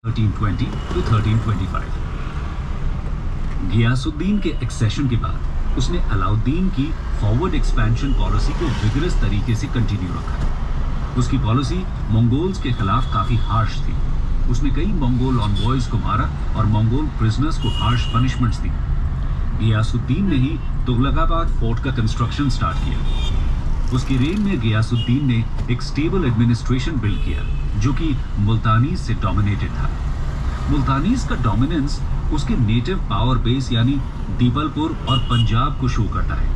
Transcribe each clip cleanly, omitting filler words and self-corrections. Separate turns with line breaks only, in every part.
1320 to 1325। Ghiyasuddin के accession के बाद उसने अलाउद्दीन की फॉरवर्ड एक्सपेंशन पॉलिसी को विगरस तरीके से कंटिन्यू रखा। उसकी पॉलिसी मंगोल्स के खिलाफ काफी हार्श थी। उसने कई मंगोल ऑनवॉयज को मारा और मंगोल प्रिजनर्स को हार्श पनिशमेंट्स दी। गियासुद्दीन ने ही तुगलकाबाद फोर्ट का कंस्ट्रक्शन स्टार्ट किया। उसकी रेन में गियासुद्दीन ने एक स्टेबल एडमिनिस्ट्रेशन बिल्ड किया जो कि मुल्तानीज से डोमिनेटेड था। मुल्तानीज का डोमिनेंस उसके नेटिव पावर बेस यानी दीपलपुर और पंजाब को शो करता है।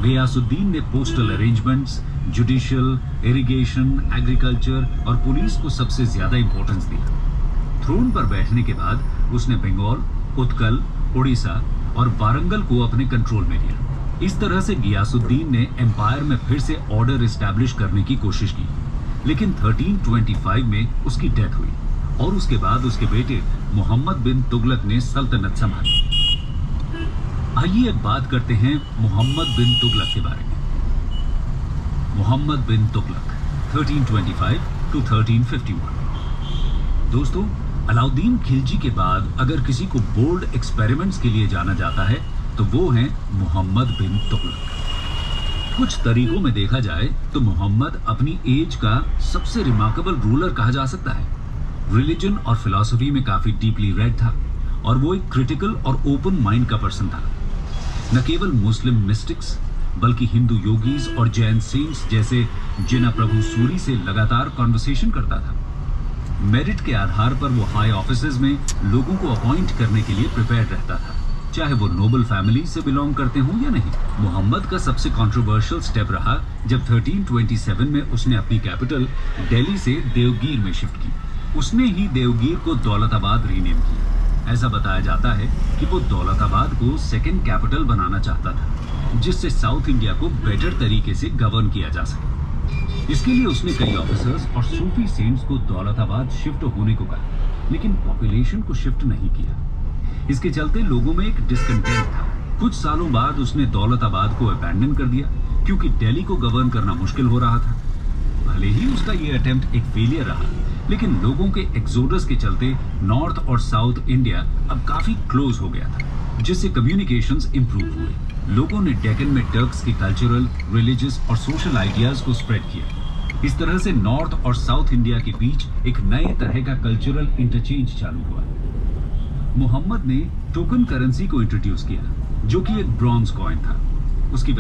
गियासुद्दीन ने postal arrangements, judicial, irrigation, agriculture और पुलिस को सबसे ज्यादा इंपॉर्टेंस दिया। थ्रोन पर बैठने के बाद उसने बंगाल, उत्कल, उड़ीसा और वारंगल को अपने कंट्रोल में लिया। इस तरह से गियासुद्दीन ने एम्पायर में फिर से ऑर्डर एस्टैब्लिश करने की कोशिश की, लेकिन 1325 में उसकी डेथ हुई और उसके बाद उसके बेटे मोहम्मद बिन तुगलक ने सल्तनत संभाली। आइए अब बात करते हैं मोहम्मद बिन तुगलक के बारे में। मोहम्मद बिन तुगलक 1325 to 1351। दोस्तों, अलाउद्दीन खिलजी के बाद अगर किसी को बोल्ड एक्सपेरिमेंट्स के लिए जाना जाता है तो वो हैं मोहम्मद बिन तुगलक। कुछ तरीकों में देखा जाए तो मोहम्मद अपनी एज का सबसे रिमार्केबल रूलर कहा जा सकता है। रिलीजन और फिलॉसफी में काफी डीपली रेड था और वो एक क्रिटिकल और ओपन माइंड का पर्सन था। न केवल मुस्लिम मिस्टिक्स बल्कि हिंदू योगीज और जैन सेंट्स जैसे जिना प्रभु सूरी से लगातार कॉन्वर्सेशन करता था। मेरिट के आधार पर वो हाई ऑफिसेज में लोगों को अपॉइंट करने के लिए प्रिपेयर रहता था, चाहे वो नोबल फैमिली से बिलोंग करते हों या नहीं। मोहम्मद का सबसे कंट्रोवर्शियल स्टेप रहा जब 1327 में उसने अपनी कैपिटल दिल्ली से देवगीर में शिफ्ट की। उसने ही देवगीर को दौलताबाद रीनेम किया। ऐसा बताया जाता है कि वो दौलताबाद को सेकंड कैपिटल बनाना चाहता था, जिससे साउथ इंडिया को बेटर तरीके से गवर्न किया जा सके। इसके लिए उसने कई ऑफिसर्स और सूफी सेंट्स को दौलताबाद शिफ्ट होने को कहा, लेकिन पॉपुलेशन को शिफ्ट नहीं किया। इसके चलते लोगों में एक डिसकंटेंट था। कुछ सालों बाद उसने दौलताबाद को अबैंडन कर दिया क्योंकि दिल्ली को गवर्न करना मुश्किल हो रहा था। भले ही उसका ये अटेम्प्ट एक फेलियर रहा, लेकिन लोगों के एक्सोडस के चलते नॉर्थ और साउथ इंडिया अब काफी क्लोज हो गया था, जिससे कम्युनिकेशंस इंप्रूव हुए। लोगों ने डेक्कन में टर्क्स के कल्चरल, रिलीजियस और सोशल आइडियाज को स्प्रेड किया। इस तरह से नॉर्थ और साउथ इंडिया के बीच एक नए तरह का कल्चरल इंटरचेंज चालू हुआ। मोहम्मद ने टोकन करेंसी को इंट्रोड्यूस किया, जो कि एक ब्रॉन्ज कॉइन था। उसकी